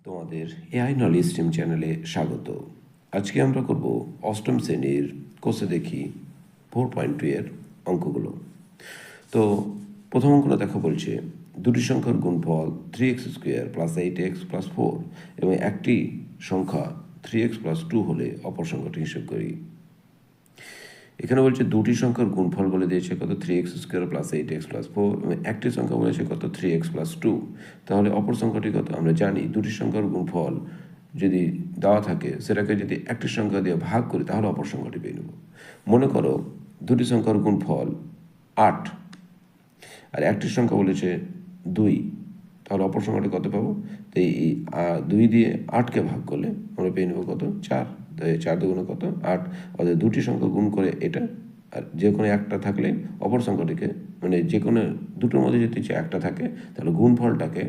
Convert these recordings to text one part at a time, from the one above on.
তোমাদের AI knowledge stream চ্যানেলে স্বাগত। আজকে আমরা করব অষ্টম শ্রেণীর কোর্সে দেখি 4.2 এর অঙ্কগুলো। তো প্রথম অঙ্কটা দেখো, বলছে দুটি সংখ্যার গুণফল 3x² + 8x + 4 এবং একটি সংখ্যা 3x + 2 হলে অপর সংখ্যাটি হিসাব করি। এখানে বলছে দুটি সংখ্যার গুণফল বলে দিয়েছে কত, 3x² + 8x + 4 এবং একটি সংখ্যা বলেছে কত, 3x + 2। তাহলে অপর সংখ্যাটি কত? আমরা জানি দুটি সংখ্যার গুণফল যদি দেওয়া থাকে সেটাকে যদি একটি সংখ্যা দিয়ে ভাগ করি তাহলে অপর সংখ্যাটি পেয়ে নেব। মনে করো দুটি সংখ্যার গুণফল 8 আর একটি সংখ্যা বলেছে 2, তাহলে অপর সংখ্যাটি কত পাবো? তো এই 2 দিয়ে 8কে ভাগ করলে আমরা পেয়ে নেব কত, 4। তাই 4 দুগুণে কত, 8। অর্থাৎ দুটি সংখ্যা গুণ করে এটা, আর যে কোনো একটা থাকলে অপর সংখ্যাটিকে, মানে যে কোনো দুটোর মধ্যে যদি একটা থাকে তাহলে গুণফলটাকে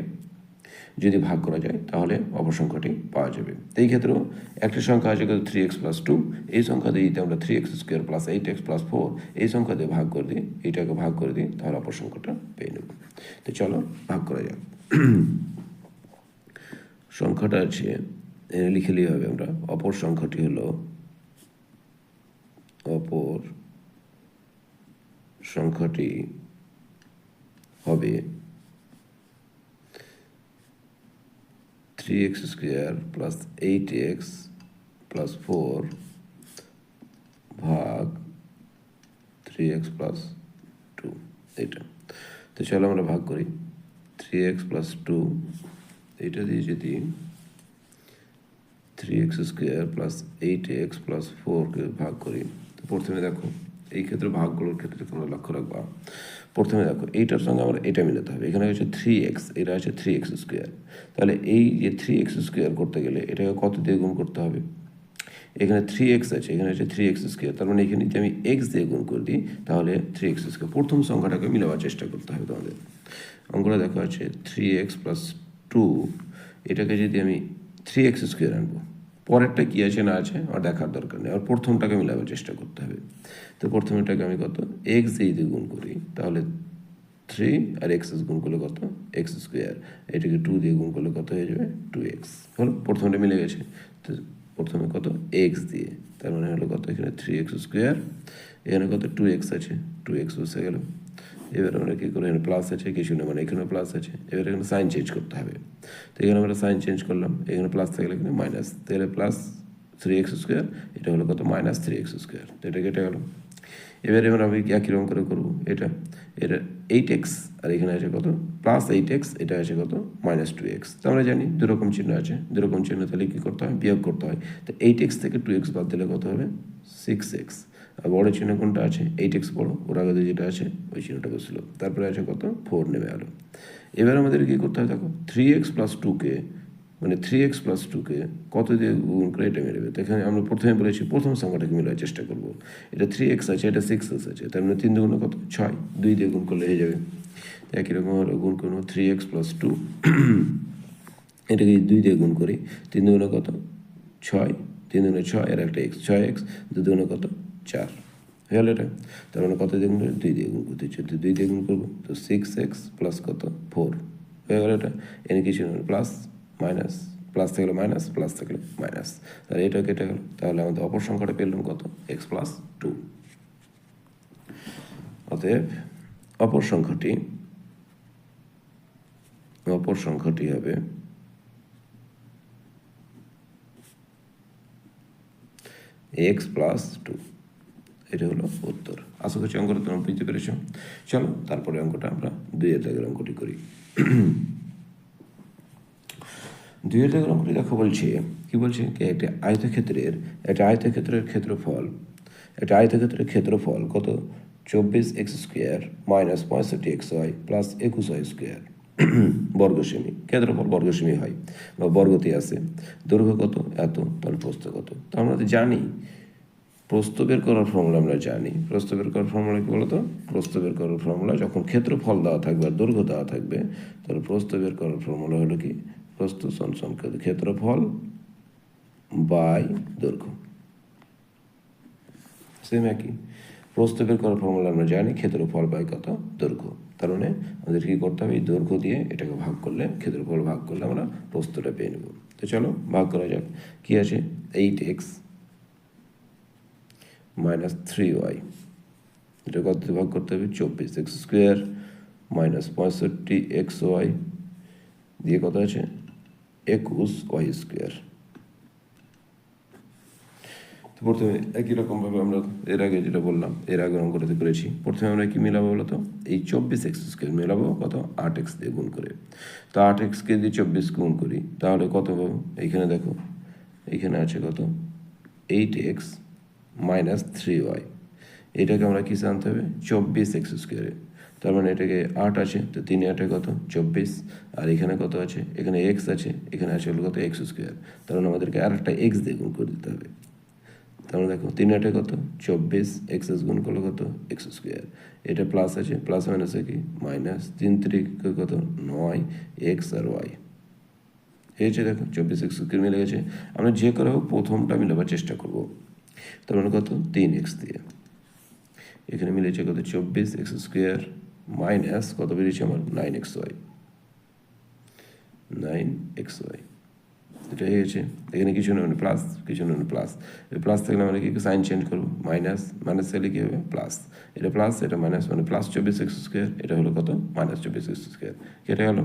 যদি ভাগ করা যায় তাহলে অপর সংখ্যাটি পাওয়া যাবে। এই ক্ষেত্রেও একটি সংখ্যা আছে কত, 3x + 2। এই সংখ্যা দিয়ে যদি আমরা 3x² + 8x + 4 এই সংখ্যা দিয়ে ভাগ করে দিই, এইটাকে ভাগ করে দিই, তাহলে অপর সংখ্যাটা পেয়ে নেব। তো চলো ভাগ করা যাক। সংখ্যাটা আছে, লিখেলেই হবে আমরা। অপর সংখ্যাটি হলো, অপর সংখ্যাটি হবে 3x² + 8x + 4 ভাগ 3x + 2, এটা। তো চলো আমরা ভাগ করি। 3x + 2 এটা দিয়ে যদি 3x² + 8x + 4কে ভাগ করি, তো প্রথমে দেখো এই ক্ষেত্রে ভাগগুলোর ক্ষেত্রে তোমরা লক্ষ্য রাখবা। প্রথমে দেখো এইটার সঙ্গে আমার এটা মিলাতে হবে। এখানে হচ্ছে 3x, এটা আছে 3x²। তাহলে এই যে 3x² করতে গেলে এটাকে কত দিয়ে গুণ করতে হবে? এখানে 3x আছে, এখানে হচ্ছে 3x²। তার মানে এখানে যদি আমি x দিয়ে গুণ করে দিই তাহলে 3x²। প্রথম সংখ্যাটাকে মিলাবার চেষ্টা করতে হবে তোমাদের। অঙ্কটা দেখো আছে 3x + 2, এটাকে যদি আমি 3x² আনবো, পরেরটা কী আছে না আছে আর দেখার দরকার নেই, আর প্রথমটাকে মিলাবার চেষ্টা করতে হবে। তো প্রথমেটাকে আমি কত, x দিয়ে গুণ করি তাহলে 3, আর x গুণ করলে কত, x²। এটাকে 2 দিয়ে গুণ করলে কত হয়ে যাবে, 2x। হলো, প্রথমটা মিলে গেছে। তো প্রথমে কত, x দিয়ে, তার মানে হলো কত, এখানে 3x², এখানে কত 2x আছে, 2x বসে গেল। এবার আমরা কী করি, এখানে প্লাস আছে কিছু না, মানে এখানে প্লাস আছে। এবার এখানে সাইন চেঞ্জ করতে হবে। তো এখানে আমরা সাইন চেঞ্জ করলাম, এখানে প্লাস থাকলে এখানে মাইনাস, তাহলে প্লাস 3x², এটা হলো কত, -3x²। তো এটা কেটে গেল। এবারে আমি একই রকম করে করবো, এটা 8x, আর এখানে আছে কত, +8x, এটা আছে কত, -2x। তো আমরা জানি দুরকম চিহ্ন আছে, দুরকম চিহ্ন তাহলে কী করতে হয়, বিয়োগ করতে হয়। তো 8x থেকে 2x বাদ দিলে কত হবে, 6x। আর বড়ো চিহ্ন কোনটা আছে, 8x বড়ো, ওর আগে যেটা আছে ওই চিহ্নটা বসলো। তারপরে আছে কত, 4 নেমে গেলো। এবার আমাদের কী করতে হয়, দেখো 3x + 2কে, মানে 3x + 2কে কত দিয়ে গুণ করে এটা মেলাবে। তো এখানে আমরা প্রথমে বলেছি প্রথম সংখ্যাটাকে মেলার চেষ্টা করবো। এটা 3x আছে, এটা 6x আছে, তার মানে 3 দুগুণে কত, 6, 2 দিয়ে গুণ করলে হয়ে যাবে। একই রকম হলো, গুণ করবো 3x + 2, এটাকে 2 দিয়ে গুণ করি, 3 দুগুণে কত, 6, 3 দুগুণে 6, আর একটা x, 6x, 2 দুগুণে কত, 4 হয়ে গেল এটা। তার মানে কত দিয়ে গুণ করে, 2 দিয়ে গুণ করতে হচ্ছে, তো 2 দিয়ে গুণ করবো, তো 6x + কত, 4 হয়ে গেল এটা। এনে কিছু প্লাস মাইনাস, প্লাস থাকলে মাইনাস, প্লাস থাকলে মাইনাস, তাহলে এটা কেটে গেল। তাহলে আমাদের অপর সংখ্যাটা পেলাম কত, x + 2। অতএব অপর সংখ্যাটি হবে x + 2। এটা হলো উত্তর। আশা করছি অঙ্কটা তোমরা বুঝতে পেরেছ। চলো তারপরে অঙ্কটা আমরা 2-এর দাগের অঙ্কটি করি। 2-এর দাগের অঙ্কটি দেখো, বলছে কি, বলছে একটা আয়তক্ষেত্রের ক্ষেত্রফল কত, 24x² - 65xy + 21y² বর্গ সেমি। ক্ষেত্রফল বর্গ সেমি হয় বা বর্গতে আসে। দৈর্ঘ্য কত, এত, তাহলে প্রস্থ কত। তো আমরা তো জানি প্রস্থ বের করার ফর্মুলা, আমরা জানি প্রস্থ বের করার ফর্মুলা কি বলতো, প্রস্থ বের করার ফর্মুলা যখন ক্ষেত্রফল দেওয়া থাকবে আর দৈর্ঘ্য দেওয়া থাকবে, তাহলে প্রস্থ বের করার ফর্মুলা হলো কি, প্রস্থ সমান ক্ষেত্রফল বাই দৈর্ঘ্য। সেম একই, প্রস্থ বের করার ফর্মুলা আমরা জানি ক্ষেত্রফল বাই কত, দৈর্ঘ্য। তার মানে আমাদের কী করতে হবে, এই দৈর্ঘ্য দিয়ে এটাকে ভাগ করলে, ক্ষেত্রফল ভাগ করলে আমরা প্রস্থটা পেয়ে নেব। তো চলো ভাগ করা যাক। কি আছে 8x মাইনাস 3y, এটা কত ভাগ করতে হবে 24x স্কোয়ার মাইনাস 65xy দিয়ে কত আছে 21y স্কোয়ার। তো প্রথমে একই রকমভাবে আমরা এর আগে যেটা বললাম, এর আগে অঙ্কটাতে করেছি। প্রথমে আমরা কি মিলাবো বলতো, এই 24x স্কোয়ার মিলাবো কত 8x দিয়ে গুণ করে। তো 8xকে দিয়ে 24 গুণ করি তাহলে কত পাবো, এইখানে দেখো এইখানে আছে কত 8x মাইনাস 3y, এটাকে আমরা কিসে আনতে হবে 24x স্কোয়ারে। তার মানে এটাকে 8 আছে, তো 3 8 কত 24, আর এখানে কত আছে, এখানে x আছে, এখানে আছে হলো কত x স্কোয়ার। তার মানে আমাদেরকে আর একটা x দিয়ে গুণ করে দিতে হবে। তাহলে দেখো 3 8 কত 24, এক্স গুণ করলে কত এক্স স্কোয়ার, এটা প্লাস আছে, প্লাস মাইনাসে কি মাইনাস, 3 3 কত 9 এক্স আর ওয়াই, এই যে দেখো 24x স্কোয়ার মিলে গেছে। আমরা যে করে হোক প্রথমটা মিলাবার চেষ্টা করব। তার মানে কত 3x দিয়ে এখানে মিলেছে কত 24x স্কোয়ার মাইনাস কত বেরিয়েছে আমার 9xy, 9xy এটা হয়ে গেছে। এখানে কিছু না মানে প্লাস, কিছু না মানে প্লাস, প্লাস থাকলে আমরা কি সাইন চেঞ্জ করবো, মাইনাস, মাইনাস থাকলে কী হবে প্লাস, এটা প্লাস এটা মাইনাস, মানে প্লাস 24x স্কোয়ার, এটা হলো কত মাইনাস 24x স্কোয়ার, কেটে গেল।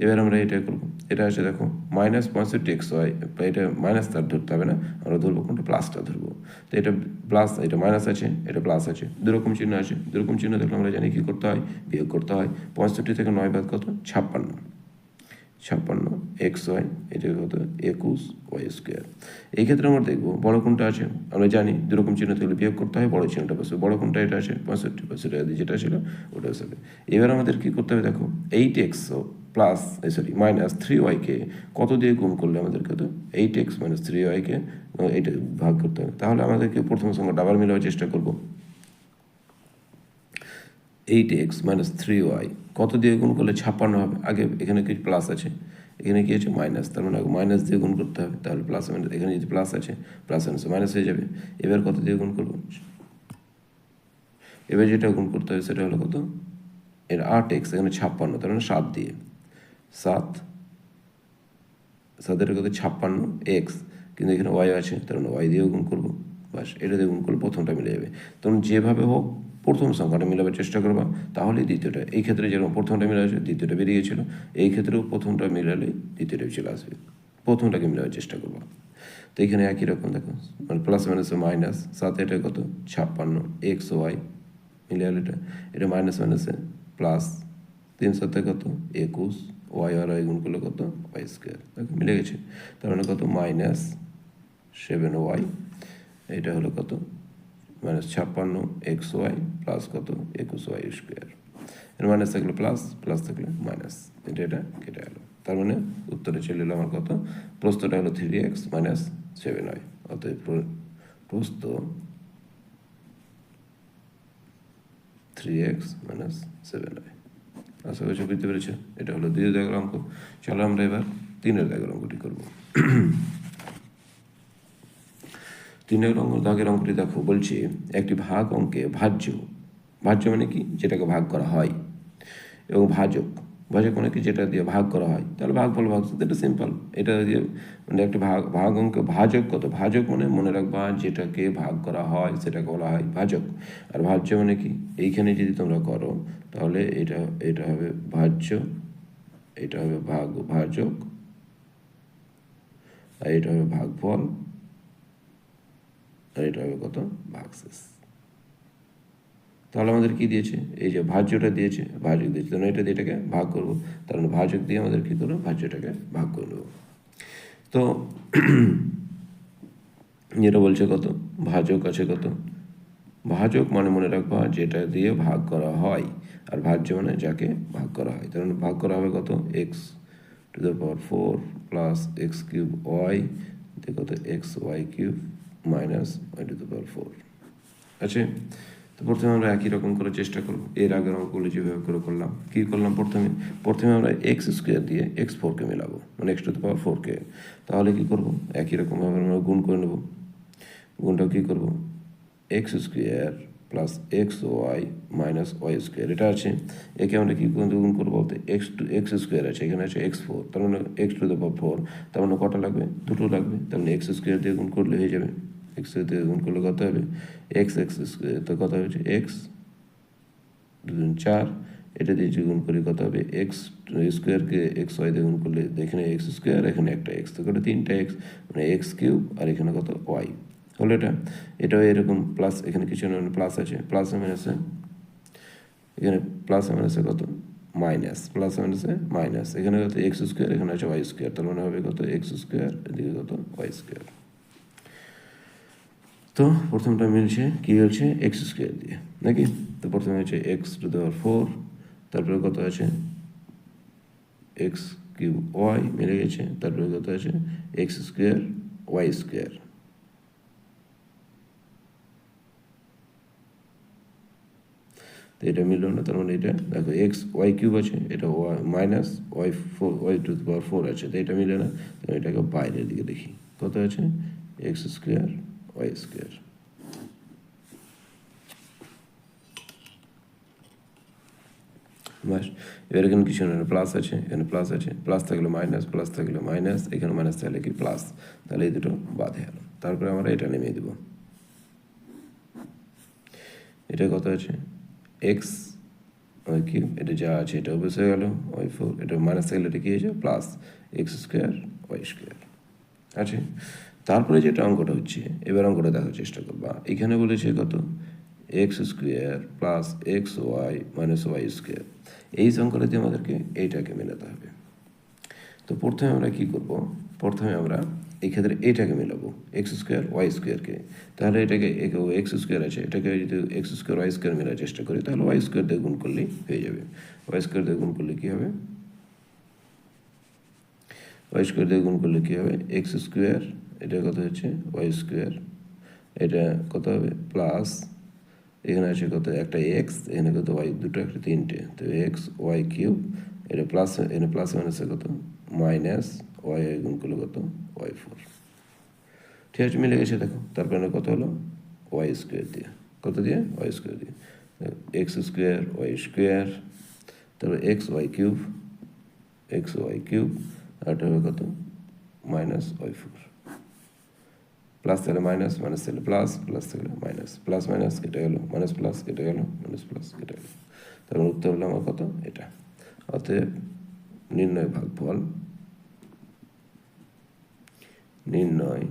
এবার আমরা এটা করবো, এটা আছে দেখো মাইনাস 65xy, এটা মাইনাস তার ধরতে হবে না, আমরা ধরবো কোনটা প্লাসটা ধরবো। তো এটা প্লাস, এটা মাইনাস আছে, এটা প্লাস আছে, দুরকম চিহ্ন আছে, দুরকম চিহ্ন দেখলে আমরা জানি কী করতে হয়, বিয়োগ করতে হয়। 65 থেকে 9 বাদ কত 56, 56 xy, এটা কত 21y স্কোয়ার। এই ক্ষেত্রে আমরা দেখবো বড় কোনটা আছে, আমরা জানি দুরকম চিহ্ন থাকলে বিয়োগ করতে হয়, বড় চিহ্নটা পাশে, বড় কোনটা এটা আছে 65% যেটা ছিল ওটা হিসাবে। এবার আমাদের কী করতে হবে দেখো 8x প্লাস সরি মাইনাস 3yকে কত দিয়ে গুণ করলে আমাদের কত 8x মাইনাস 3yকে এইটা ভাগ করতে হবে। তাহলে আমাদেরকে প্রথম সঙ্গে ডাবল মিলাবার চেষ্টা করবো। 8x মাইনাস 3y কত দিয়ে গুণ করলে 56 হবে, আগে এখানে কিছু প্লাস আছে, এখানে কি আছে মাইনাস, তার মানে মাইনাস দিয়ে গুণ করতে হবে, তাহলে প্লাস মাইনাস, এখানে যদি প্লাস আছে প্লাস মাইনাস মাইনাস হয়ে যাবে। এবার কত দিয়ে গুণ করবো, এবার যেটা গুণ করতে হবে সেটা হলো কত, এর 8x এখানে 56, তার মানে 7 দিয়ে, 7 কত 56x, কিন্তু এখানে ওয়াই আছে, তার মানে ওয়াই দিয়েও গুণ করবো, বাস এটা দিয়ে গুণ করলে প্রথমটা মিলে যাবে। তখন যেভাবে হোক প্রথম সংখ্যাটা মিলাবার চেষ্টা করবা, তাহলে দ্বিতীয়টা, এই ক্ষেত্রে যেরকম প্রথমটা মিলে আসবে দ্বিতীয়টা বেরিয়ে গেছিলো, এই ক্ষেত্রেও প্রথমটা মিলালে দ্বিতীয়টা চলে আসবে, প্রথমটাকে মিলাবার চেষ্টা করবা। তো এখানে একই রকম দেখো মানে প্লাস মাইনাসে মাইনাস, 7 এটা কত 56 এক্স ওয়াই মিলে গেল, এটা মাইনাস মাইনাসে প্লাস, 3 7 কত 21, ওয়াই আর ওয়াই গুণ করলে কত ওয়াই স্কোয়ার, দেখো মিলে গেছে। তার মানে কত মাইনাস 7y, এটা হলো কত মাইনাস 56 xy প্লাস কত 21y স্কোয়ার, এর মাইনাস থাকলে প্লাস, প্লাস থাকলে মাইনাস, এটা কেটে গেল। তার মানে উত্তরে চলে এলো আমার কত, প্রস্থটা হলো 3x মাইনাস 7y, অতএব প্রস্থ 3x মাইনাস 7y। আশা করি বুঝতে পেরেছে। এটা হলো 2 দাগের অঙ্ক। চলো আমরা এবার 3 দাগের অঙ্কটি করবো। 3 দাগের অঙ্কটি দেখো, বলছি একটি ভাগ অঙ্কে ভাজ্য, ভাজ্য মানে কি যেটাকে ভাগ করা হয়, এবং ভাজক, ভাজক মানে কি যেটা দিয়ে ভাগ করা হয়, তাহলে ভাগ ফল ভাগ, এটা সিম্পল, এটা দিয়ে মানে একটা ভাগ অঙ্কে ভাজক কত, ভাজক মানে মনে রাখবা যেটাকে ভাগ করা হয় সেটাকে বলা হয় ভাজক। আর ভাজ্য মানে কি, এইখানে যদি তোমরা করো তাহলে এটা হবে ভাজ্য, এটা হবে ভাজক, আর এটা হবে ভাগফল, আর এটা হবে কত ভাগশেষ। তাহলে আমাদের কি দিয়েছে, এই যে ভাজ্যটা দিয়েছে, ভাজক দিয়েছে, তাহলে এটা দিয়ে এটাকে ভাগ করবো, তার মানে ভাজক দিয়ে আমাদের কী করবো ভাজ্যটাকে ভাগ করে নেবো। তো যেটা বলছে কত ভাজক আছে কত, ভাজক মানে মনে রাখবা যেটা দিয়ে ভাগ করা হয়, আর ভাজ্য মানে যাকে ভাগ করা হয়, তার মানে ভাগ করা হবে কত x to the power 4 plus x cube Y দিয়ে কত x Y cube minus Y to the power 4 আছে। তো প্রথমে আমরা একই রকম করে চেষ্টা করবো, এর আগের অঙ্কগুলো যেভাবে করে করলাম। কী করলাম, প্রথমে আমরা এক্স স্কোয়ার দিয়ে x4কে মেলাবো, মানে x টু দ্য পাওয়ার 4কে। তাহলে কী করবো, একই রকমভাবে আমরা গুণ করে নেব, গুণটাও কী করবো x square plus X Y minus Y square এটা আছে। একে আমরা কী গুণ করবো বলতে এক্স স্কোয়ার আছে, এখানে আছে এক্স ফোর, তার মানে x two the power four, তার মানে কটা লাগবে? দুটো লাগবে। তার মানে এক্স স্কোয়ার দিয়ে গুণ করলে হয়ে যাবে। এক্স দিয়ে গুণ করলে কত হবে? এক্স স্কোয়ার, তো কত হচ্ছে এক্স দুজন চার, এটা দিয়ে যদি গুণ করি কত হবে? এক্স স্কোয়ারকে এক্স ওয়াই দিয়ে গুণ করলে এখানে এক্স স্কোয়ার, এখানে একটা এক্স, তো কটা? তিনটা এক্স, মানে এক্স কিউব, আর এখানে কত? ওয়াই হলো। এটাও এরকম প্লাস, এখানে কিছু না প্লাস আছে, প্লাস মাইনাসে এখানে প্লাস মাইনাসে কত? মাইনাস, প্লাস মাইনাসে মাইনাস, এখানে কত? এক্স স্কোয়ার, এখানে আছে ওয়াই স্কোয়ার, তার মানে হবে কত? এক্স স্কোয়ার, এদিকে কত? Y square. তো প্রথমটা মিলছে কী হচ্ছে? এক্স স্কোয়ার দিয়ে নাকি? তো প্রথমে হচ্ছে x two the power four, তারপরে কত আছে? এক্স কিউব ওয়াই মিলে গেছে, তারপরে কত আছে? X square Y square. তো এটা মিলল না, তার মানে এটা দেখো এক্স ওয়াই কিউব আছে, এটা Y minus Y four, Y to the power four আছে, তো এটা মিলে না। তো এটাকে বাইরের দিকে দেখি কত আছে? X square Y square. বাস, এবার এখানে কিছু না, প্লাস আছে, এখানে প্লাস আছে, প্লাস থাকলে মাইনাস, প্লাস থাকলে মাইনাস, এখানে মাইনাস থাকলে কি প্লাস, তাহলে এই দুটো বাদ হয়ে গেল। তারপরে আমরা এটা নেমে দেব। এটা কত আছে? এক্স ওয়াই কিউব, এটা যা আছে এটা অবশ্য হয়ে গেল ওয়াই ফোর, এটা মাইনাস থাকলে এটা কী হয়েছে? Plus X square Y square আছে। তারপরে যেটা অঙ্কটা হচ্ছে, এবার অঙ্কটা দেখার চেষ্টা করবা। এখানে বলেছে কত? X square plus X Y minus Y square. এই সংখ্যাটাতে আমাদেরকে এইটাকে মেলাতে হবে। তো প্রথমে আমরা কি করব? প্রথমে আমরা এই ক্ষেত্রে এইটাকে মেলাবো, এক্স স্কোয়ার ওয়াই স্কোয়ারকে। তাহলে এটাকে এক্স স্কোয়ার আছে, এটাকে যদি এক্স স্কোয়ার ওয়াই স্কোয়ার মেলার চেষ্টা করি, তাহলে ওয়াই স্কোয়ার দিয়ে গুণ করলেই হয়ে যাবে। ওয়াই স্কোয়ার দিয়ে গুণ করলে কী হবে? ওয়াই স্কোয়ার দিয়ে গুণ করলে কী হবে? এক্স স্কোয়ার, এটা কত হচ্ছে? ওয়াই স্কোয়ার, এটা কত হবে? প্লাস এখানে আছে কত? একটা এক্স, এখানে কত? ওয়াই, দুটো একটা তিনটে, তো এক্স ওয়াই কিউব, এটা প্লাস, এখানে প্লাস মাইনাসে কত? মাইনাস ওয়াই গুণ করলে কত? Y four. ঠিক আছে, মিলে গেছে দেখো। তারপরে কত হলো? ওয়াই স্কোয়ার দিয়ে, কত দিয়ে? ওয়াই স্কোয়ার দিয়ে, এক্স স্কোয়ার ওয়াই স্কোয়ার, তারপরে x Y cube, x Y cube, আর এটা হবে কত? Minus Y four. প্লাস থাকলে মাইনাস, মাইনাস থাকলে প্লাস, প্লাস থাকলে মাইনাস, প্লাস মাইনাস কেটে গেল, মাইনাস প্লাস কেটে গেল, মাইনাস প্লাস কেটে গেল। তারপর উত্তর হলো আমার কত? এটা। অতএব নির্ণয় ভাগফল, নির্ণয়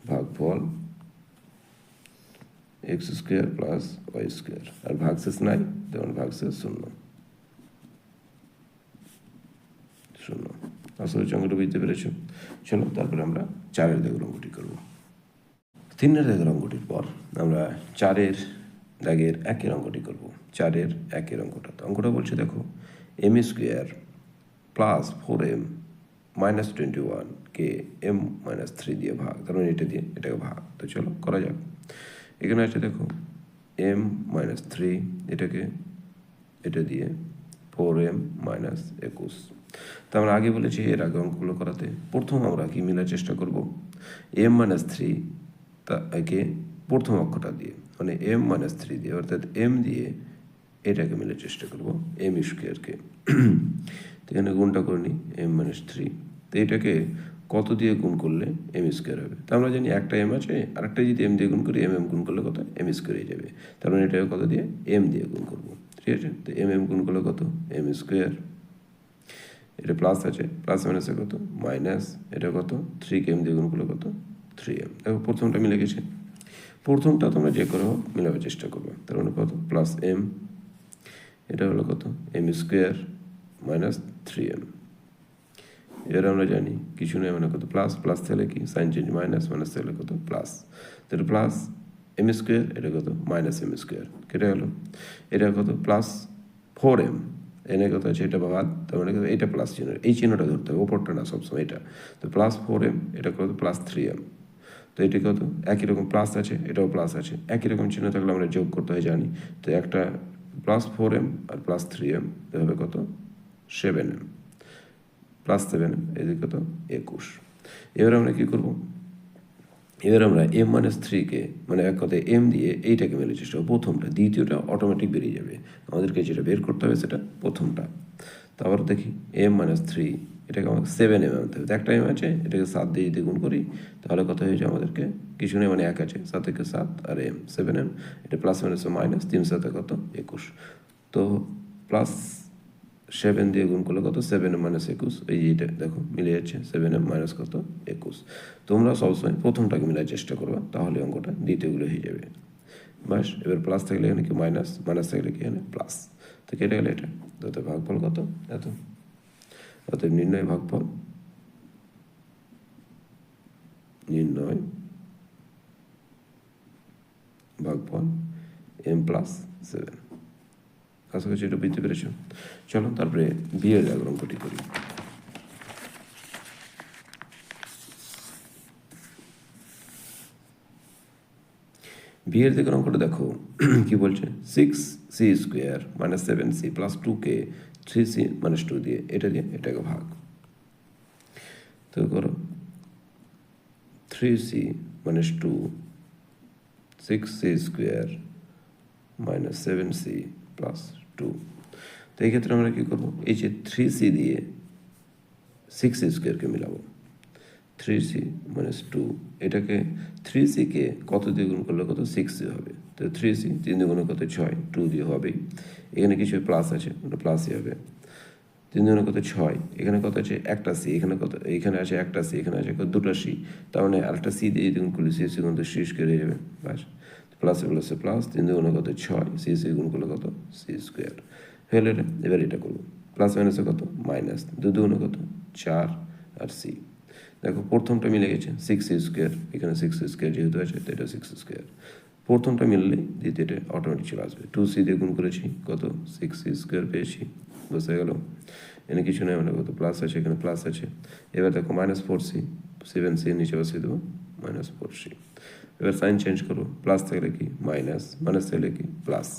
ভাগফল x square plus y square, আর ভাগশেষ নাই, যেমন ভাগশেষ শূন্য। শূন্য। আসলে অঙ্কটা বুঝতে পেরেছ? চলো তারপরে আমরা চারের দাগের অঙ্কটি করবো। তিনের দাগের অঙ্কটির পর আমরা চারের দাগের একের অঙ্কটি করব। চারের একের অঙ্কটা, তো অঙ্কটা বলছে দেখো, m square plus 4m minus 21কে m মাইনাস 3 দিয়ে ভাগ, তার মানে এটা দিয়ে এটাকে ভাগ। তো চলো করা যাক। এখানে আছে দেখো m মাইনাস 3, এটাকে এটা দিয়ে 4m মাইনাস 21। তো আমরা আগে বলেছি এর আগে অঙ্কগুলো করাতে, প্রথম আমরা কি মিলার চেষ্টা করব? m মাইনাস 3 তাকে প্রথম অক্ষটা দিয়ে, মানে m মাইনাস 3 দিয়ে, অর্থাৎ m দিয়ে এটাকে মিলার চেষ্টা করব, m স্কোয়ারকে। তো এখানে গুণটা করে নিই, m মাইনাস 3, তো এটাকে কত দিয়ে গুণ করলে m স্কোয়ার হবে? তো আমরা জানি একটা m আছে, আরেকটা যদি m দিয়ে গুণ করি, m গুণ করলে কত? m স্কোয়ার হয়ে যাবে। তার মানে এটাকে কত দিয়ে? m দিয়ে গুণ করবো, ঠিক আছে? তো m গুণ করলে কত? m স্কোয়ার, এটা প্লাস আছে, প্লাস মাইনাসে কত? মাইনাস, এটা কত? 3কে m দিয়ে গুণ করলে কত? 3m। দেখো প্রথমটা মিলে গেছে, প্রথমটা তোমরা যে করো মিলাবার চেষ্টা করবে। তার মানে কত? প্লাস m, এটা হলো কত? m square minus 3m। এবার আমরা জানি কিছু নেই, মানে কত? প্লাস, প্লাস থাকলে কি সাইন চেঞ্জ, মাইনাস, মাইনাস থাকলে কত? প্লাস। তাহলে প্লাস m স্কোয়ার, এটা কত? মাইনাস m স্কোয়ার, কেটে গেল। এটা কত? প্লাস 4m, এনে কত আছে? এটা বাদ, তার মানে এটা প্লাস চিহ্ন, এই চিহ্নটা ধরতে হবে, ওপরটা না সবসময় এটা। তো প্লাস 4m, এটা কত? Plus 3m। তো এটি কত? একই রকম প্লাস আছে, এটাও প্লাস আছে, একই রকম চিহ্ন থাকলে আমরা যোগ করতে হয় জানি। তো একটা প্লাস 4m আর প্লাস 3m হবে কত? 7m, প্লাস 7m, এদিকে কত? 21। এবার আমরা কী করব? এবার আমরা এম মাইনাস থ্রিকে মানে এক কথায় এম দিয়ে এইটাকে মেলে চেষ্টা করবো প্রথমটা, দ্বিতীয়টা অটোমেটিক বেরিয়ে যাবে, আমাদেরকে যেটা বের করতে হবে সেটা প্রথমটা। তারপর দেখি এম মাইনাস থ্রি, এটাকে আমাকে 7m আনতে হবে, একটা এম আছে, এটাকে 7 দিয়ে যদি গুণ করি তাহলে কত হয়েছে আমাদেরকে, কিছু নেই মানে 1 আছে, 7 থেকে 7 আর এম 7m, এটা প্লাস মাইনাস মাইনাস 3 7 কত 21, তো প্লাস 7 দিয়ে গুণ করলে কত 7m মাইনাস 21, এই এইটা দেখো মিলে যাচ্ছে 7m মাইনাস কত 21। তোমরা সবসময় প্রথমটাকে মিলার চেষ্টা করবা, তাহলে অঙ্কটা দ্বিতীয়গুলো হয়ে যাবে। বাস, এবার প্লাস থাকলে এখানে কি মাইনাস, মাইনাস থাকলে কি এখানে প্লাস, তো কেটে গেলে এটা, তো ভাগফল কত এত, অতএব নির্ণয় ভাগফল নির্ণয় ভাগফল m প্লাস 7। আশা করছি এটা বুঝতে পেরেছ। চলো তারপরে বিয়ের দাগের অঙ্কটি করি। বিয়ের দিকের অঙ্কটা দেখো কি বলছে, 6c square minus 7c plus 2k 3c minus 2 দিয়ে এটা দিয়ে এটাকে ভাগ, তো করো 3c minus 2 6c square minus 7c plus 2। তো এই ক্ষেত্রে আমরা কী করবো, এই যে 3c দিয়ে 6c স্কোয়ারকে মিলাবো, 3c মাইনাস 2, এটাকে 3c-কে কত দিয়ে গুণ করলে কত 6c হবে, তো 3c 3 দিয়ে গুণে কত 6, 2 দিয়ে হবেই, এখানে কিছু প্লাস আছে মানে প্লাসই হবে, 3 দুগুণে কত 6, এখানে কত আছে একটা c, এখানে কত এখানে আছে একটা c, এখানে আছে দুটো c, তার মানে আরেকটা c দিয়ে গুণ করলে c গুণ তো c স্কোয়ার হয়ে যাবে, বাস প্লাসে প্লাসে প্লাস, 3 দুগুণে কত 6, c গুণ করলে কত c স্কোয়ার হলো এটা। এবার এটা করবো প্লাস মাইনাসে কত মাইনাস, 2 দুগুণে কত 4 আর c, দেখো প্রথমটা মিলে গেছে 6c স্কোয়ার, এখানে 6c স্কোয়ার যেহেতু আছে তো এটা 6c স্কোয়ার, প্রথমটা মিললে দ্বিতীয়টা অটোমেটিক চলে আসবে, 2c দিয়ে গুণ করেছি কত 6c স্কোয়ার পেয়েছি, বুঝতে গেল, এখানে কিছু নেই মানে কত প্লাস আছে, এখানে প্লাস আছে। এবার দেখো মাইনাস 4c, 7c নিচে বসিয়ে দেবো মাইনাস 4c, এবার সাইন চেঞ্জ করবো, প্লাস থাকলে কি মাইনাস, মাইনাস থাকলে কি প্লাস,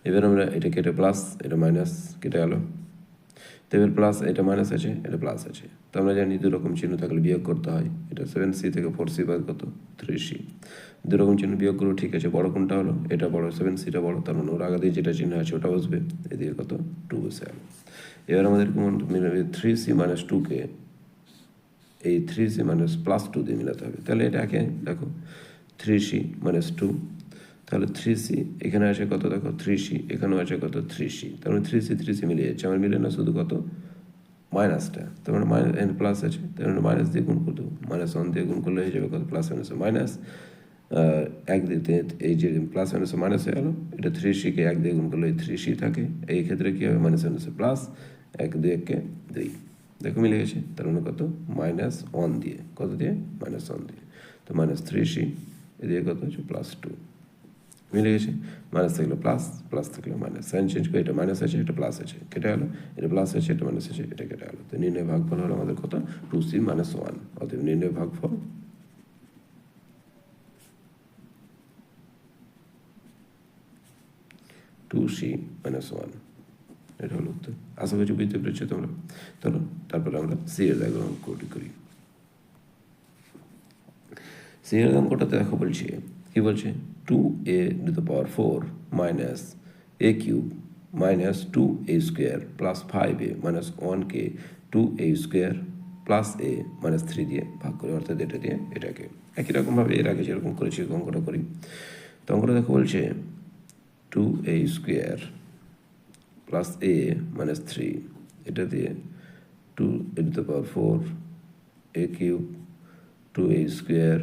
এবার আমরা এটা কেটে প্লাস এটা মাইনাস কেটে গেল, তো এবার প্লাস এটা মাইনাস আছে এটা প্লাস আছে, তো আমরা জানি দুরকম চিহ্ন থাকলে বিয়োগ করতে হয়, এটা 7c থেকে 4c বাদ কত 3c, দুরকম চিহ্ন বিয়োগ করবো, ঠিক আছে বড় কোনটা হলো, এটা বড় 7cটা বড়, তার মানে ওর আগে দিয়ে যেটা চিহ্ন আছে ওটা বসবে, এদিকে কত 2 বসে গেল। এবার আমাদের কোন 3c মাইনাস 2কে এই 3c মাইনাস প্লাস 2 দিয়ে মিলাতে হবে, তাহলে এটাকে দেখো 3c মাইনাস 2, তাহলে 3c এখানে আছে কত দেখো 3c, এখানেও আছে কত 3c, তার মানে 3c মিলে যাচ্ছে, আমার মিলে না শুধু কত মাইনাসটা, তার মানে মাইনাস এন প্লাস আছে, তার মানে মাইনাস দিয়ে গুণ করে দেবো, মাইনাস 1 দিয়ে গুণ করলে হয়ে যাবে কত প্লাস মাইনাস মাইনাস, এক দিতে এই যে প্লাস মাইনাস মাইনাস হয়ে গেলো, এটা 3c-কে 1 দিয়ে গুণ করলে 3c থাকে, এই ক্ষেত্রে কী হবে মাইনাস মাইনাসে প্লাস, 1 2 1 2, দেখো মিলে গেছে, তার মানে কত মাইনাস 1 দিয়ে, কত দিয়ে মাইনাস 1 দিয়ে, তো মাইনাস 3c এদিকে কত হচ্ছে প্লাস 2, মিলে গেছে, মাইনাস থাকলে প্লাস, প্লাস থাকলে মাইনাস, সাইন চেঞ্জ করে এটা মাইনাস আছে এটা প্লাস আছে কেটে গেলো, এটা প্লাস আছে এটা মাইনাস আছে এটা কেটে গেলো, তো নির্ণয় ভাগফল হলো আমাদের কত 2c মাইনাস 1, অতএব নির্ণয় ভাগফল 2c মাইনাস 1, এটা হলো উত্তর। আশা করছি বুঝতে পেরেছো তোমরা। চলো তারপরে আমরা সি এর দাগের অঙ্কটি করি। সি এর অঙ্কটাতে দেখো বলছে কি বলছে 2a two the power 4 minus a cube minus 2a square plus 5a minus 1k 2a square plus a minus 3 দিয়ে ভাগ করি, অর্থাৎ এটা দিয়ে এটাকে একই রকমভাবে এর আগে যেরকম করেছি অঙ্কটা করি। তো অঙ্কটা দেখো বলছে 2a square plus a minus 3, এটা দিয়ে 2a two the power 4 a cube 2a square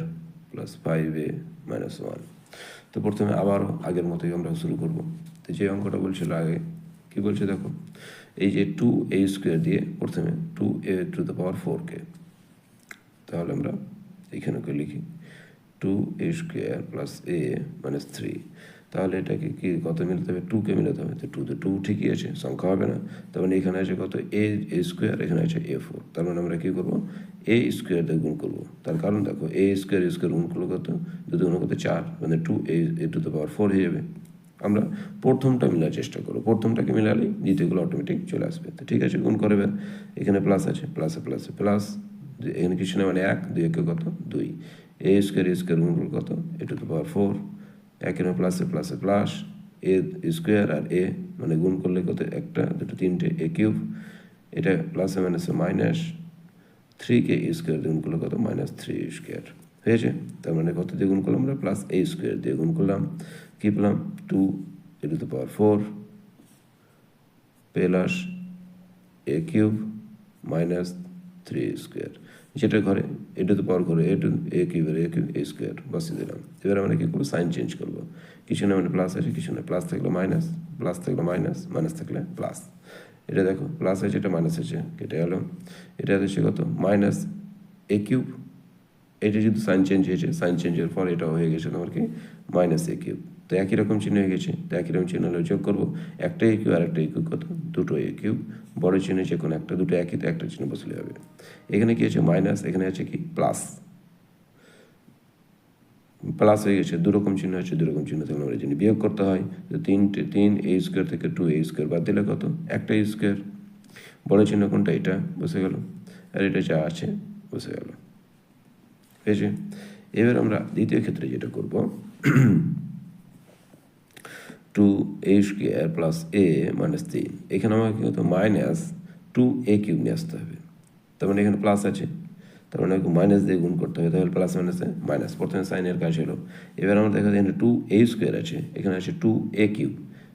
plus 5a minus 1। তো প্রথমে আবারও আগের মতোই আমরা শুরু করব। তো যে অঙ্কটা বলছিল আগে কী বলছে দেখো, এই যে 2a স্কোয়ার দিয়ে প্রথমে 2a টু দ্য পাওয়ার 4কে, তাহলে আমরা এখানে লিখি 2a square plus a minus 3, তাহলে এটাকে কি কত মিলাতে হবে 2কে মিলাতে হবে, তো 2 তো 2 ঠিকই আছে সংখ্যা হবে না, তার মানে এখানে আছে কত a স্কোয়ার, এখানে আছে a4, তার মানে আমরা কী করবো a স্কোয়ার দিয়ে গুণ করবো, তার কারণ দেখো a স্কোয়ার গুণ করলে কত 2 দুগুণ কত 4, মানে 2a টু দ্য পাওয়ার 4 হয়ে যাবে। আমরা প্রথমটা মিলার চেষ্টা করবো, প্রথমটাকে মিলালেই দ্বিতীয়গুলো অটোমেটিক চলে আসবে। তো ঠিক আছে গুণ করবে, এখানে প্লাস আছে প্লাসে প্লাসে প্লাস এখানে কিছু না মানে 1, 2 একে কত 2, এ স্কোয়ার গুণফল কত এ টু দ্য পাওয়ার 4, একের প্লাসে প্লাসে প্লাস এ স্কোয়ার আর এ মানে গুণ করলে কত একটা দুটো তিনটে এ কিউব, এটা প্লাসে মাইনাসে মাইনাস 3কে এ স্কোয়ার গুণ করলে কত -3 স্কোয়ার হয়েছে। তার মানে কত দিয়ে গুণ করলাম আমরা প্লাস এ স্কোয়ার দিয়ে গুণ করলাম, কি পেলাম 2 a to the power 4 plus a cube -3 square, যেটা ঘরে এ টু দ্য পাওয়ার ঘরে এ কিউব এ স্কোয়ার বসিয়ে দিলাম। এবার আমরা কি করবো সাইন চেঞ্জ করবো, কিছু না মানে প্লাস আছে, কিছু না প্লাস থাকলে মাইনাস, প্লাস থাকলে মাইনাস, মাইনাস থাকলে প্লাস। এটা দেখো প্লাস আছে এটা মাইনাস আছে কেটে গেল, এটা হচ্ছে কত মাইনাস এ কিউব, এটা যদি সাইন চেঞ্জ হয়েছে সাইন চেঞ্জের পর এটা হয়ে গেছে তোমার কি মাইনাস এ কিউব, তো একই রকম চিহ্ন হয়ে গেছে, তো একই রকম চিহ্ন হলে যোগ করবো একটা এ কিউব আর একটা এ কিউব কত দুটো এ কিউব, বড় চিহ্ন যে কোনো একটা, দুটো একই তো একটা চিহ্ন বসলে হবে। এখানে কি আছে মাইনাস, এখানে আছে কি প্লাস, প্লাস হয়ে গেছে দুরকম চিহ্ন আছে, দুরকম চিহ্ন থাকলে আমরা জানি বিয়োগ করতে হয়, তো 3 এ স্কোয়ার থেকে 2 এ স্কোয়ার বাদ দিলে কত একটা এ স্কোয়ার, বড় চিহ্ন কোনটা এটা বসে গেল, আর এটা যা আছে বসে গেল। হয়েছে। এবার আমরা দ্বিতীয় ক্ষেত্রে যেটা করব 2a square plus a minus 3, এখানে আমাকে কত মাইনাস 2a কিউব নিয়ে আসতে হবে, তার মানে এখানে প্লাস আছে, তার মানে মাইনাস দিয়ে গুণ করতে হবে, তাহলে প্লাস মাইনাসে মাইনাস, প্রথমে সাইনের কাজ হলো। এবার আমরা দেখা যায় এখানে 2a স্কোয়ার আছে, এখানে আছে 2a কিউব,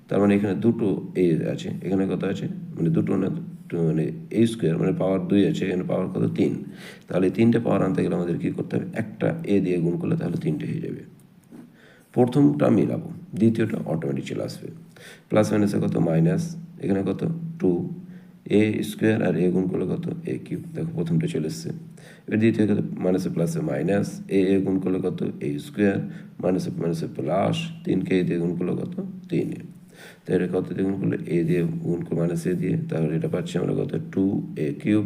তার মানে এখানে দুটো এ আছে, এখানে কত আছে মানে দুটো না মানে এ স্কোয়ার মানে পাওয়ার 2 আছে, এখানে পাওয়ার কত 3, তাহলে 3টে পাওয়ার আনতে গেলে আমাদের কী করতে হবে একটা এ দিয়ে গুণ করলে তাহলে 3টে হয়ে যাবে। প্রথমটা মিলাবো, দ্বিতীয়টা অটোমেটিক চলে আসবে, প্লাস মাইনাসে কত মাইনাস, এখানে কত 2 এ স্কোয়ার আর এ গুণ করলে কত এ কিউব, দেখো প্রথমটা চলে এসছে। এবার দ্বিতীয় কত মাইনাসে প্লাসে মাইনাস, এ গুণ করলে কত এ স্কোয়ার, মাইনাসে মাইনাসে প্লাস 3কে এ দিয়ে গুণ করলে কত 3 এ, তাহলে কত দিয়ে গুণ করলে এ দিয়ে গুণ করে মাইনাস এ দিয়ে, তাহলে এটা পাচ্ছি আমরা কত 2a কিউব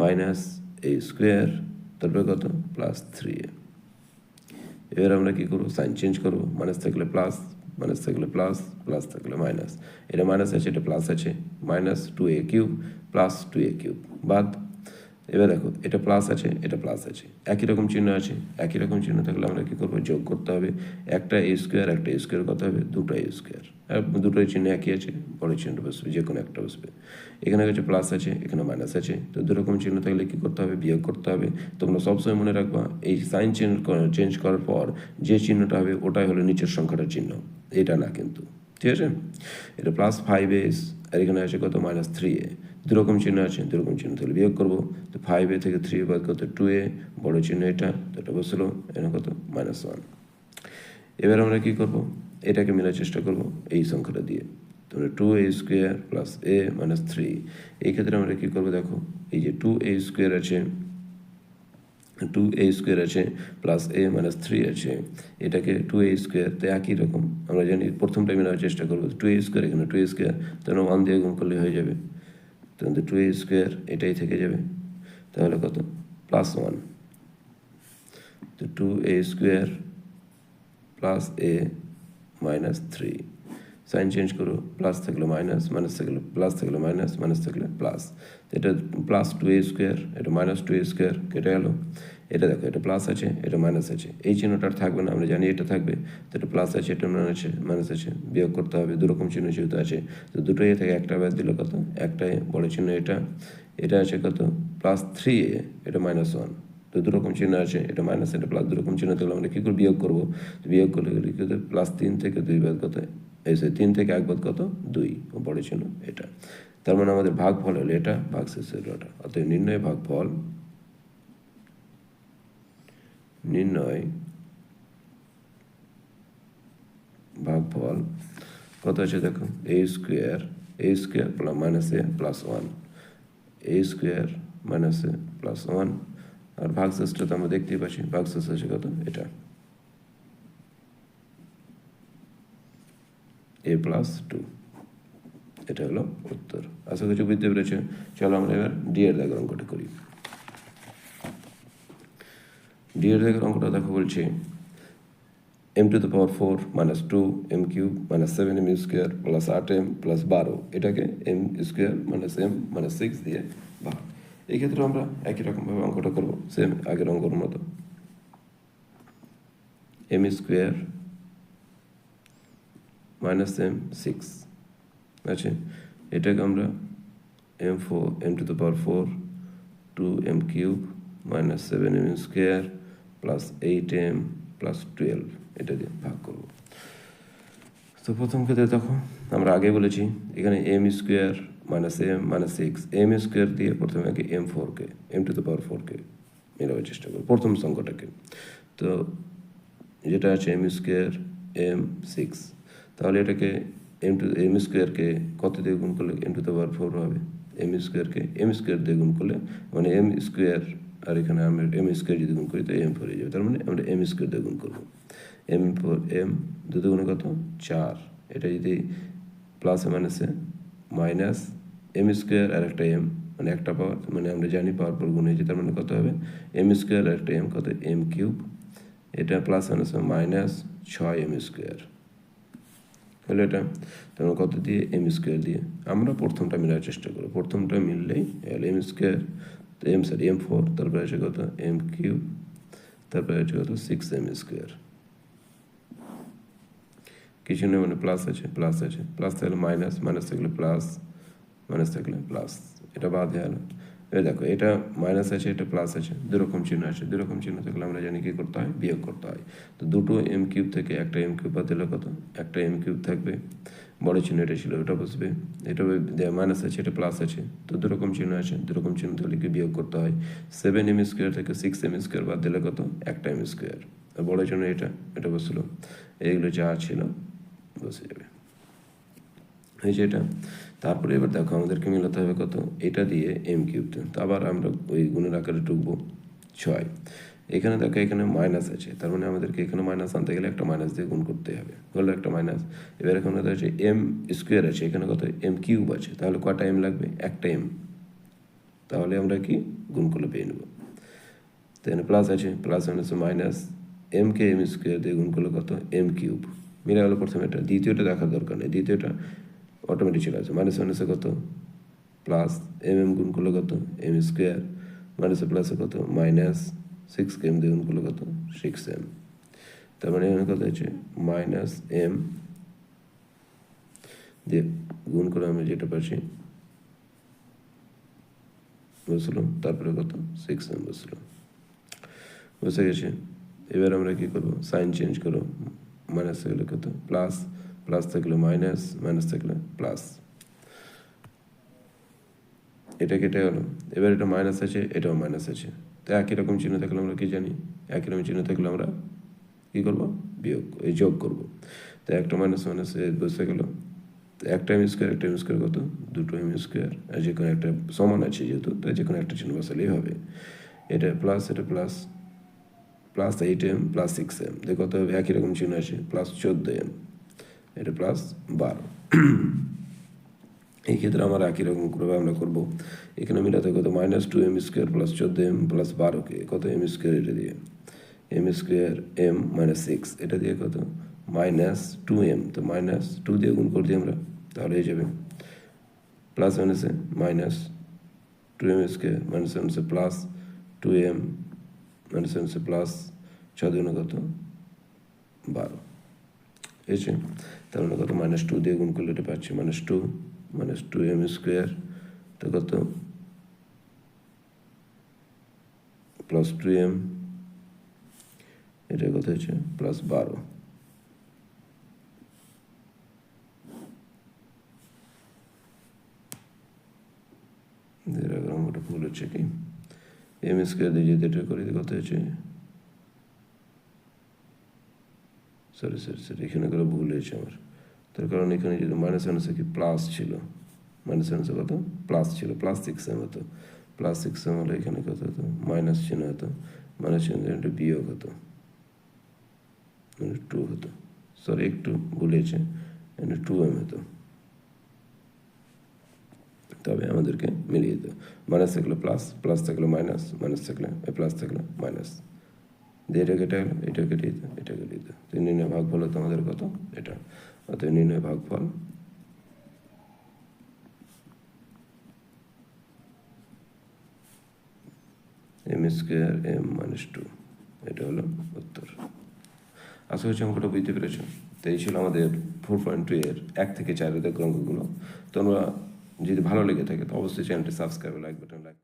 মাইনাস এ স্কোয়ার তারপরে কত প্লাস 3a। এবার আমরা কী করবো সাইন চেঞ্জ করবো, মাইনাস থাকলে প্লাস, মাইনাস থাকলে প্লাস, প্লাস থাকলে মাইনাস, এটা মাইনাস আছে এটা প্লাস আছে, minus 2a cube plus 2a cube বাদ। এবার দেখো এটা প্লাস আছে এটা প্লাস আছে, একই রকম চিহ্ন আছে, একই রকম চিহ্ন থাকলে আমরা কী করবো যোগ করতে হবে, একটা এ স্কোয়ার একটা এ স্কোয়ার কত হবে দুটো এ স্কোয়ার, আর দুটোই চিহ্ন একই আছে, বড় চিহ্নটা বসবে যে কোনো একটা বসবে, এখানে হচ্ছে প্লাস আছে এখানে মাইনাস আছে, তো দুরকম চিহ্ন থাকলে কী করতে হবে বিয়োগ করতে হবে। তোমরা সবসময় মনে রাখবা এই সাইন চেঞ্জ করার পর যে চিহ্নটা হবে ওটাই হলো নিচের সংখ্যাটার চিহ্ন, এটা না কিন্তু, ঠিক আছে। এটা প্লাস 5a আর এখানে আছে কত -3a, দুরকম চিহ্ন আছে, দুরকম চিহ্ন তাহলে বিয়োগ করবো, তো 5a থেকে 3a বাদ কত 2a, বড় চিহ্ন এটা তো এটা বসলো এখানে কত -1। এবার আমরা কী করবো এটাকে মেলার চেষ্টা করবো এই সংখ্যাটা দিয়ে, তাহলে 2a square plus a minus 3, এই ক্ষেত্রে আমরা কী করবো দেখো এই যে 2a স্কোয়ার আছে 2a স্কোয়ার আছে প্লাস a মাইনাস 3 আছে, এটাকে 2a স্কোয়ার তো একই রকম আমরা জানি প্রথমটা মেলার চেষ্টা করবো 2a স্কোয়ার এখানে 2a স্কোয়ার, তাহলে 1 দিয়ে গুণ করলে হয়ে যাবে, তাহলে 2a স্কোয়ার এটাই থেকে যাবে, তাহলে কত +1, তো 2a square plus a minus 3, sign change করো, প্লাস থাকলে মাইনাস, মাইনাস থাকলে প্লাস থাকলে মাইনাস, মাইনাস থাকলে প্লাস, এটা প্লাস 2a স্কোয়ার এটা মাইনাস 2a স্কোয়ার কেটে গেল, এটা দেখো এটা প্লাস আছে এটা মাইনাস আছে, এই চিহ্নটা থাকবে না আমরা জানি এটা থাকবে, তো এটা প্লাস আছে এটা মাইনাস আছে, বিয়োগ করতে হবে দুরকম চিহ্ন যেহেতু আছে, তো দুটোই থেকে একটা বাদ দিলে কত একটাই বড় চিহ্ন এটা, এটা আছে কত +3a এটা -1, তো দুরকম চিহ্ন আছে এটা মাইনাস এটা প্লাস, দুরকম চিহ্ন থাকলে আমরা কী করে বিয়োগ করবো, তো বিয়োগ করলে +3 থেকে 2 বাদ কত এসে 3 থেকে 1 বাদ কত 2, বড় চিহ্ন এটা, তার মানে আমাদের ভাগফল হলো এটা ভাগশেষ হলো এটা, অতএব নির্ণয় ভাগফল কত আছে দেখো a square plus minus a plus 1, a square minus a plus 1, আর ভাগশেষটা তো আমরা দেখতেই পাচ্ছি ভাগশেষ আছে কত এটা a প্লাস 2, এটা হলো উত্তর। আশা কিছু বুঝতে পেরেছে। চলো আমরা এবার ডি এর দাগের অঙ্কটা করি। ডি এর দাগের অঙ্কটা দেখো বলছে m two the power 4 minus 2 m cube minus 7 m square plus 8m plus 12, এটাকে m square minus m minus 6 দিয়ে ভাগ। এই ক্ষেত্রে আমরা একই রকমভাবে অঙ্কটা করবো, সেম আগের অঙ্কর মতো। এম স্কোয়ার মাইনাস এম 6 আছে, এটাকে আমরা m4 m⁴ 2m³ minus 7m square plus 8m plus 12 এটা দিয়ে ভাগ করব। তো প্রথম ক্ষেত্রে দেখো আমরা আগে বলেছি এখানে m square minus m minus 6 m square দিয়ে প্রথমে আগে m4কে m⁴ মেলাবার চেষ্টা করব প্রথম সংখ্যাটাকে। তো যেটা আছে m স্কোয়ার m6, তাহলে এটাকে m স্কোয়ারকে কত দিয়ে গুণ করলে m⁴ হবে, m স্কোয়ারকে m স্কোয়ার দিয়ে গুণ করলে মানে m স্কোয়ার, আর এখানে আমরা m স্কোয়ার যদি গুণ করি তো m4 হয়ে যাবে, তার মানে আমরা m স্কোয়ার দিয়ে গুণ করবো। m 2 গুণে কত 4, এটা যদি প্লাসে মাইনাসে মাইনাস m স্কোয়ার আর একটা m মানে একটা পাওয়ার, মানে আমরা জানি পাওয়ার পর গুণ হয়েছে, তার মানে কত হবে m স্কোয়ার আর একটা m কত m³, এটা plus minus minus 6m square হলো এটা। তারপর কত দিয়ে m স্কোয়ার দিয়ে আমরা প্রথমটা মেলার চেষ্টা করব, প্রথমটা মিললেই m স্কোয়ার তো m4, তারপরে আছে কত m³, তারপরে আছে কত 6m স্কোয়ার, কিছু নেই মানে প্লাস আছে প্লাস থাকলে মাইনাস, মাইনাস থাকলে প্লাস, মাইনাস থাকলে প্লাস, এটা বাদ হয়ে গেল। এবার দেখো এটা মাইনাস আছে এটা প্লাস আছে, দুরকম চিহ্ন আছে, দুরকম চিহ্ন থাকলে আমরা জানি কি করতে হয়, বিয়োগ করতে হয়। তো দুটো m³ থেকে একটা m³ বাদ দিলে কত, একটা m³ থাকবে, বড় চিহ্ন এটা ছিল ওটা বসবে, এটা মাইনাস আছে এটা প্লাস আছে, তো দুরকম চিহ্ন আছে, দুরকম চিহ্ন থাকলে কি বিয়োগ করতে হয়। 7m স্কোয়ার থেকে 6m স্কোয়ার বাদ দিলে কত, একটা m স্কোয়ার, আর বড় চিহ্ন এটা বসলো, এইগুলো যা ছিল বসে যাবে, এই যে এটা। তারপরে এবার দেখো আমাদেরকে মেলাতে হবে কত, এটা দিয়ে m³ তো আবার আমরা ওই গুণের আকারে টুকবো 6, এখানে দেখো এখানে মাইনাস আছে, তার মানে আমাদেরকে এখানে মাইনাস আনতে গেলে একটা মাইনাস দিয়ে গুণ করতে হবে, হলো একটা মাইনাস। এবার এখানে হচ্ছে m স্কোয়ার আছে, এখানে কত m³ আছে, তাহলে কটা m লাগবে, একটা m, তাহলে আমরা কি গুণ করলে পেয়ে নেব। তো এখানে প্লাস আছে, প্লাস হচ্ছে মাইনাস, m-কে m স্কোয়ার দিয়ে গুণ করলে কত m³ মিলে গেলো প্রথমে, এটা দ্বিতীয়টা দেখার দরকার নেই, দ্বিতীয়টা অটোমেটিক চলে আসে, মাইনাস মাইনাসে কত প্লাস m গুণ করলে কত m স্কোয়ার, মাইনাসে প্লাসে কত মাইনাস 6কে m দিয়ে গুণ করলে কত 6m, তার মানে এখানে কত হচ্ছে মাইনাস m দিয়ে গুণ করে আমি যেটা পাচ্ছি বুঝলো, তারপরে কত 6m বসলো, বুঝে গেছে। এবার আমরা কি করবো, সাইন চেঞ্জ করো, মাইনাস থাকলে কত প্লাস, প্লাস থাকলে মাইনাস, মাইনাস থাকলে প্লাস, এটা কেটে গেলো। এবার এটা মাইনাস আছে এটাও মাইনাস আছে, তো একই রকম চিহ্ন থাকলে আমরা কি জানি, একই রকম চিহ্ন থাকলে আমরা কী করবো, বিয়োগ এই যোগ করবো। তো একটা মাইনাস মাইনাস বসে গেলো, তো একটা m স্কোয়ার একটা m স্কোয়ার কত দুটো m স্কোয়ার, আর যে কোনো একটা সমান আছে যেহেতু, তাই যে কোনো একটা চিহ্ন বসালেই হবে। এটা প্লাস এটা plus, plus 8m plus 6m দেখো কত হবে, একই রকম চিহ্ন আছে প্লাস 14m, এটা প্লাস 12। এই ক্ষেত্রে আমরা একই রকম করে আমরা করবো, এখানে মিলাতে কত minus 2m square plus 14m plus 12কে কত m স্কোয়ার, এটা দিয়ে m স্কোয়ার m মাইনাস 6 এটা দিয়ে কত মাইনাস 2m, তো মাইনাস 2 দিয়ে গুণ করে দিই আমরা, তাহলে হয়ে যাবে প্লাস মাইনাসে মাইনাস 2m স্কোয়ার মাইনাস মাইনাসে প্লাস 2m মাইনাস মাইনাসে প্লাস 6 দুগুণে কত 12 হয়েছে, তার মানে কত মাইনাস 2 দিয়ে গুণ করলে এটা পাচ্ছি মাইনাস 2m স্কোয়ার, তো কত প্লাস 2m, এটা কত হচ্ছে প্লাস 12। ওটা ভুল হচ্ছে কি, m স্কোয়ার দিয়ে যদি এটা করি কত হচ্ছে, সরি এখানে করে ভুল হয়েছে আমার, তার কারণ এখানে যদি মাইনাস মাইনাসে কি প্লাস ছিল, মাইনাস মাইনাসে কত প্লাস ছিল, প্লাস 6m হতো, প্লাস 6m হলে এখানে কত হতো মাইনাস চিহ্ন হতো, মাইনাস চিহ্ন একটা বিয়োগ হতো, 2 হতো, সরি একটু ভুলেছে 2m হতো, তবে আমাদেরকে মিলিয়ে দিত, মাইনাস থাকলে প্লাস, প্লাস থাকলে মাইনাস, মাইনাস থাকলে প্লাস থাকলে মাইনাস দিয়ে এটা কেটে গেলো, এটা কেটে দিত, এটা কেটে দিত, তো নির্ণয় ভাগফল হতো আমাদের কত এটা, অতএব নির্ণয় ভাগফল M square M minus two, এটা হলো উত্তর। আশা করছি অঙ্কটা বুঝতে পেরেছো। তো এই ছিল আমাদের 4.2 এর 1 থেকে 4 অঙ্কগুলো। তোমরা যদি ভালো লেগে থাকে তো অবশ্যই চ্যানেলটি সাবস্ক্রাইব, লাইক বাটন লাইক